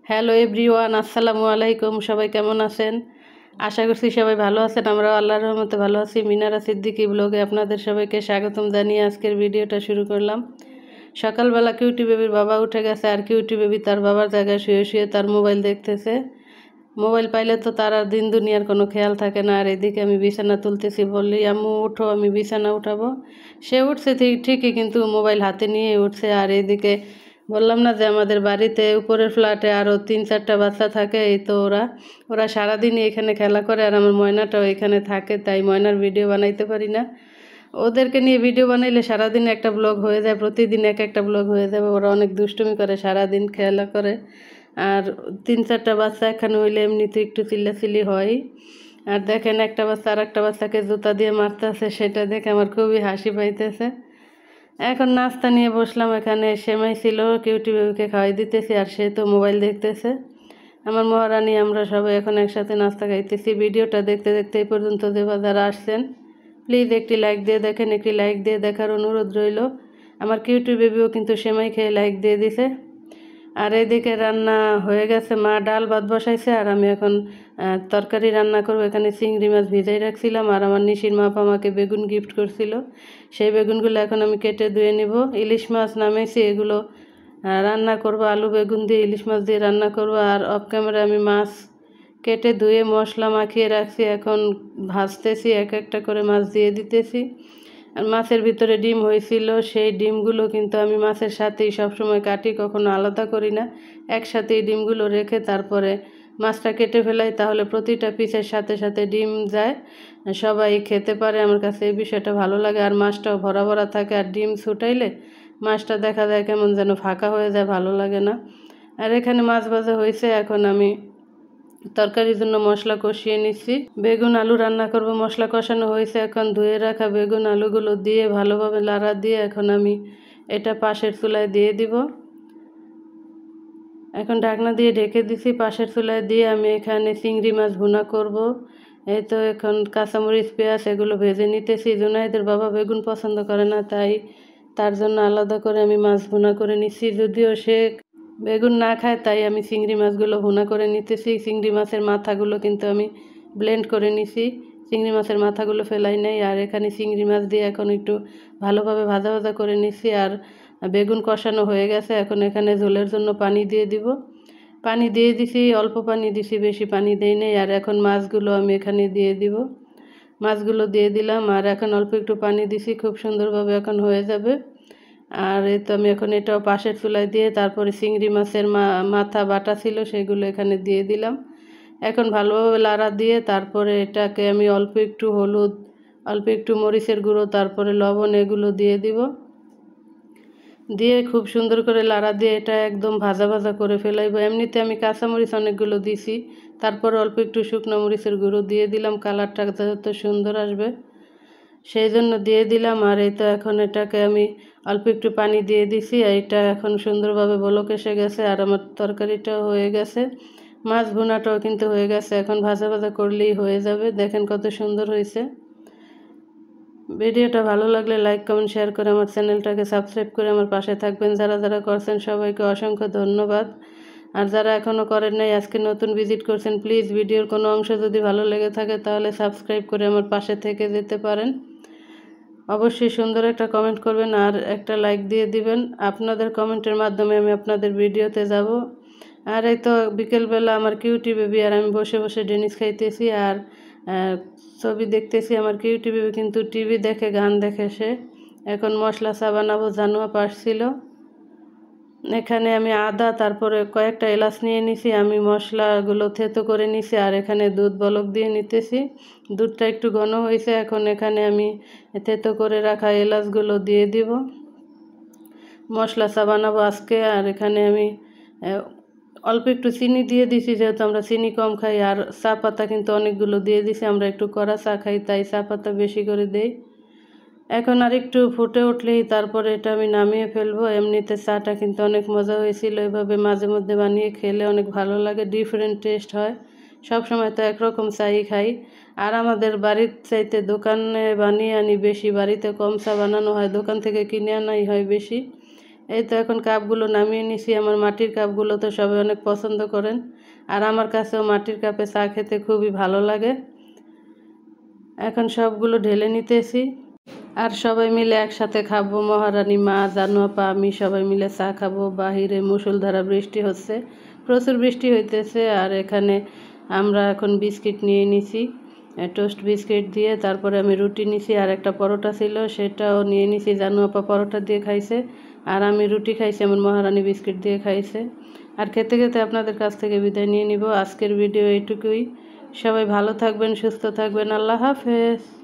Hello everyone, আসসালামু আলাইকুম। সবাই কেমন আছেন? আশা করছি সবাই ভালো আছেন। আমরাও আল্লাহর রহমতে ভালো আছি। মিনারা সিদ্দিকী ব্লগে আপনাদের সবাইকে স্বাগতম জানিয়ে আজকের ভিডিওটা শুরু করলাম। সকালবেলা কিউটি বেবির বাবা উঠে গেছে, আর কিউটি বেবি তার বাবার জায়গায় শুয়ে শুয়ে তার মোবাইল দেখতেছে। মোবাইল পাইলে তো তার আর দিন দুনিয়ার কোনো খেয়াল থাকে না। আর এদিকে আমি বিছানা তুলতেছি, বললি আম্মু উঠো, আমি বিছানা উঠাবো। সে উঠছে ঠিকই, কিন্তু মোবাইল হাতে নিয়ে উঠছে। আর এদিকে বললাম না যে আমাদের বাড়িতে উপরের ফ্ল্যাটে আরও 3-4টা বাচ্চা থাকে। এই তো ওরা সারাদিনই এখানে খেলা করে, আর আমার ময়নাটাও এখানে থাকে, তাই ময়নার ভিডিও বানাইতে পারি না। ওদেরকে নিয়ে ভিডিও বানাইলে সারাদিন একটা ব্লগ হয়ে যায়, প্রতিদিন একটা ব্লগ হয়ে যাবে। ওরা অনেক দুষ্টুমি করে, সারাদিন খেলা করে। আর 3-4টা বাচ্চা এখানে হইলে এমনিতে একটু চিল্লাচিল্লি হয়। আর দেখেন একটা বাচ্চা আর একটা বাচ্চাকে জুতা দিয়ে মারতেছে, সেটা দেখে আমার খুবই হাসি পাইতেছে। এখন নাস্তা নিয়ে বসলাম। এখানে সেমাই ছিল, কিউটি বেবিকে খাওয়াই দিতেছি, আর সে তো মোবাইল দেখতেছে। আমার মহারানী আমরা সবাই এখন একসাথে নাস্তা খাইতেছি। ভিডিওটা দেখতে দেখতে এই পর্যন্ত যারা আসছেন প্লিজ একটি লাইক দিয়ে দেখেন, একটি লাইক দিয়ে দেখার অনুরোধ রইল। আমার কিউটি বেবিও কিন্তু সেমাই খেয়ে লাইক দিয়ে দিছে। আর এদিকে রান্না হয়ে গেছে, মা ডাল ভাত বসাইছে, আর আমি এখন তরকারি রান্না করব। এখানে চিংড়ি মাছ ভিজাই রাখছিলাম, আর আমার নিশির মাপ আমাকে বেগুন গিফট করছিল। সেই বেগুনগুলো এখন আমি কেটে ধুয়ে নিব। ইলিশ মাছ নামেছি, এগুলো রান্না করব, আলু বেগুন দিয়ে ইলিশ মাছ দিয়ে রান্না করব। আর অফ ক্যামেরা আমি মাছ কেটে ধুয়ে মশলা মাখিয়ে রাখছি, এখন ভাজতেছি, একটা করে মাছ দিয়ে দিতেছি। আর মাছের ভিতরে ডিম হয়েছিল, সেই ডিমগুলো কিন্তু আমি মাছের সাথেই সবসময় কাটি, কখনো আলাদা করি না। একসাথেই ডিমগুলো রেখে তারপরে মাছটা কেটে ফেলাই, তাহলে প্রতিটা পিসের সাথে সাথে ডিম যায়, সবাই খেতে পারে। আমার কাছে এই বিষয়টা ভালো লাগে। আর মাছটাও ভরা ভরা থাকে, আর ডিম ছুটাইলে মাছটা দেখা যায় কেমন যেন ফাঁকা হয়ে যায়, ভালো লাগে না। আর এখানে মাছ ভাজা হয়েছে, এখন আমি তরকারির জন্য মশলা কষিয়ে নিচ্ছি। বেগুন আলু রান্না করব, মশলা কষানো হয়েছে। এখন ধুয়ে রাখা বেগুন আলুগুলো দিয়ে ভালোভাবে লাড়া দিয়ে এখন আমি এটা পাশের চুলায় দিয়ে দিব। এখন ঢাকনা দিয়ে ঢেকে দিছি। পাশের চুলায় দিয়ে আমি এখানে চিংড়ি মাছ ভুনা করব। এই তো এখন কাঁচামরিচ পেঁয়াজ এগুলো ভেজে নিতেছি। জুনাইদের বাবা বেগুন পছন্দ করে না, তাই তার জন্য আলাদা করে আমি মাছ ভুনা করে নিচ্ছি। যদিও সে বেগুন না খায়, তাই আমি চিংড়ি মাছগুলো ভুনা করে নিতেছি। চিংড়ি মাছের মাথাগুলো কিন্তু আমি ব্লেন্ড করে নিছি, চিংড়ি মাছের মাথাগুলো ফেলাই নাই। আর এখানে চিংড়ি মাছ দিয়ে এখন একটু ভালোভাবে ভাজা ভাজা করে নিছি। আর বেগুন কষানো হয়ে গেছে, এখন এখানে ঝোলের জন্য পানি দিয়ে দিব। পানি দিয়ে দিছি, অল্প পানি দিছি, বেশি পানি দেই নাই। আর এখন মাছগুলো আমি এখানে দিয়ে দিব। মাছগুলো দিয়ে দিলাম, আর এখন অল্প একটু পানি দিছি, খুব সুন্দরভাবে এখন হয়ে যাবে। আর এই তো আমি এখন এটাও পাশের চুলায় দিয়ে তারপরে চিংড়ি মাছের মাথা বাটা ছিল সেগুলো এখানে দিয়ে দিলাম। এখন ভালোভাবে লাড়া দিয়ে তারপরে এটাকে আমি অল্প একটু হলুদ, অল্প একটু মরিচের গুঁড়ো, তারপরে লবণ এগুলো দিয়ে দিব। দিয়ে খুব সুন্দর করে লাড়া দিয়ে এটা একদম ভাজা ভাজা করে ফেলাইব। এমনিতে আমি কাঁচামরিচ অনেকগুলো দিছি, তারপর অল্প একটু শুকনো মরিচের গুঁড়ো দিয়ে দিলাম, কালারটা যত সুন্দর আসবে সেই জন্য দিয়ে দিলাম। আর এই তো এখন এটাকে আমি অল্প একটু পানি দিয়ে দিছি, এইটা এখন সুন্দরভাবে বলক এসে গেছে। আর আমার তরকারিটাও হয়ে গেছে, মাছ ভুনাটাও কিন্তু হয়ে গেছে। এখন ভাজা ভাজা করলেই হয়ে যাবে। দেখেন কত সুন্দর হয়েছে। ভিডিওটা ভালো লাগলে লাইক কমেন্ট শেয়ার করে আমার চ্যানেলটাকে সাবস্ক্রাইব করে আমার পাশে থাকবেন। যারা যারা করছেন সবাইকে অসংখ্য ধন্যবাদ। আর যারা এখনও করেন নাই, আজকে নতুন ভিজিট করছেন, প্লিজ ভিডিওর কোনো অংশ যদি ভালো লেগে থাকে তাহলে সাবস্ক্রাইব করে আমার পাশে থেকে যেতে পারেন। অবশ্যই সুন্দর একটা কমেন্ট করবেন আর একটা লাইক দিয়ে দিবেন। আপনাদের কমেন্টের মাধ্যমে আমি আপনাদের ভিডিওতে যাব। আর এই তো বিকেলবেলা আমার কিউটি বেবি আর আমি বসে বসে ডেনিস খাইতেছি আর ছবি দেখতেছি। আমার কিউটি বেবি কিন্তু টিভি দেখে, গান দেখে। সে এখন মশলা চা বানাবো, জানুয়া পাসছিল। এখানে আমি আদা তারপরে কয়েকটা এলাচ নিয়ে নিছি, আমি মশলাগুলো থেতো করে নিছি। আর এখানে দুধ বলক দিয়ে নিতেছি, দুধটা একটু ঘন হয়েছে। এখন এখানে আমি থেতো করে রাখা এলাচগুলো দিয়ে দিব। মশলা চা বানাবো আজকে। আর এখানে আমি অল্প একটু চিনি দিয়ে দিছি, যেহেতু আমরা চিনি কম খাই। আর চা পাতা কিন্তু অনেকগুলো দিয়ে দিছি, আমরা একটু কড়া চা খাই, তাই চা পাতা বেশি করে দেই। এখন আর একটু ফুটে উঠলেই তারপরে এটা আমি নামিয়ে ফেলবো। এমনিতে চাটা কিন্তু অনেক মজা হয়েছিল, এভাবে মাঝে মধ্যে বানিয়ে খেলে অনেক ভালো লাগে, ডিফারেন্ট টেস্ট হয়। সব সময় তো একরকম চাই খাই। আর আমাদের বাড়ির চাইতে দোকানে বানিয়ে আনি বেশি, বাড়িতে কম চা বানানো হয়, দোকান থেকে কিনে আনাই হয় বেশি। এই তো এখন কাপগুলো নামিয়ে নিছি। আমার মাটির কাপগুলো তো সবাই অনেক পছন্দ করেন, আর আমার কাছেও মাটির কাপে চা খেতে খুবই ভালো লাগে। এখন সবগুলো ঢেলে নিতেছি, আর সবাই মিলে একসাথে খাবো। মহারানী, মা, জানু আপা, আমি সবাই মিলে চা খাবো। বাহিরে মুষলধারা বৃষ্টি হচ্ছে, প্রচুর বৃষ্টি হইতেছে। আর এখানে আমরা এখন বিস্কিট নিয়ে নিছি, টোস্ট বিস্কিট দিয়ে। তারপরে আমি রুটি নিছি, আর একটা পরোটা ছিল সেটাও নিয়ে নিছি। জানু আপা পরোটা দিয়ে খাইছে, আর আমি রুটি খাইছি, আমার মহারানী বিস্কিট দিয়ে খাইছে। আর খেতে খেতে আপনাদের কাছ থেকে বিদায় নিয়ে নিব। আজকের ভিডিও এইটুকুই। সবাই ভালো থাকবেন, সুস্থ থাকবেন। আল্লাহ হাফেজ।